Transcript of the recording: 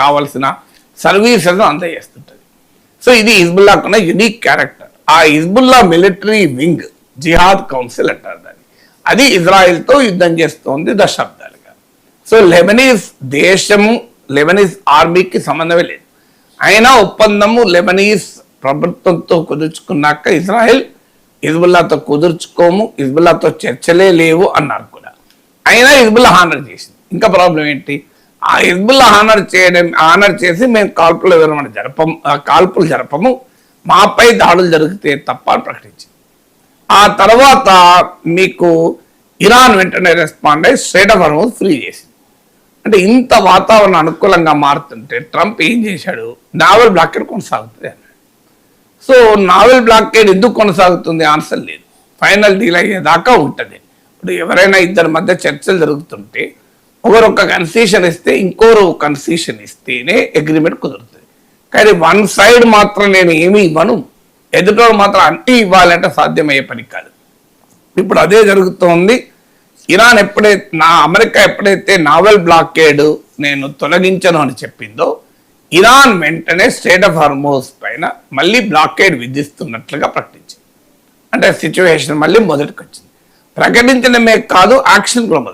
కావాల్సిన services అందజేస్తుంటుంది. So ఇది హిజ్బుల్లాకున్న unique character. ఆ హిజ్బుల్లా మిలిటరీ వింగ్, జిహాద్ కౌన్సిల్ అంటారు దాన్ని, అది ఇజ్రాయెల్తో యుద్ధం చేస్తోంది దశాబ్దాలుగా. సో లెబనీస్ దేశము, లెబనీస్ ఆర్మీకి సంబంధమే లేదు. అయినా ఒప్పందము లెబనీస్ ప్రభుత్వంతో కుదుర్చుకున్నాక ఇజ్రాయెల్ హిజ్బుల్లాతో కుదుర్చుకోము, హిజ్బుల్లాతో చర్చలే లేవు అన్నారు కూడా. అయినా హిజ్బుల్లా హానర్ చేసింది. ఇంకా ప్రాబ్లం ఏంటి? ఆ హిజ్బుల్లా హానర్ చేసి మేము కాల్పులు జరపము, మాపై దాడులు జరిగితే తప్ప అని ప్రకటించింది. ఆ తర్వాత మీకు ఇరాన్ వెంటనే రెస్పాండ్ అయ్యి స్ట్రైట్ ఆఫ్ హార్మోజ్ ఫ్రీ చేసింది. అంటే ఇంత వాతావరణం అనుకూలంగా మారుతుంటే ట్రంప్ ఏం చేశాడు? నావల్ బ్లాకేడ్ కొనసాగుతుంది అన్నాడు. సో నావల్ బ్లాకేడ్ ఎందుకు కొనసాగుతుంది? ఆన్సర్ లేదు. ఫైనల్ డీల్ అయ్యేదాకా ఉంటుంది. ఇప్పుడు ఎవరైనా ఇద్దరి మధ్య చర్చలు జరుగుతుంటే ఒకరు ఒక కన్సెషన్ ఇస్తే ఇంకోరు కన్సెషన్ ఇస్తేనే అగ్రిమెంట్ కుదురుతుంది. కానీ వన్ సైడ్ మాత్రం నేను ఏమీ ఇవ్వను, ఎదుటోడు మాత్రం అన్నీ ఇవ్వాలంటే సాధ్యమయ్యే పని కాదు. ఇప్పుడు అదే జరుగుతోంది. ఇరాన్ అమెరికా ఎప్పుడైతే నావల్ బ్లాకేడ్ నేను తొలగించను అని చెప్పిందో, ఇరాన్ వెంటనే స్ట్రైట్ ఆఫ్ హార్మోజ్ పైన మళ్ళీ బ్లాకేడ్ విధిస్తున్నట్లుగా ప్రకటించింది. అంటే సిచ్యువేషన్ మళ్ళీ మొదటికి వచ్చింది. ప్రకటించడమే కాదు, యాక్షన్ కూడా మొదలు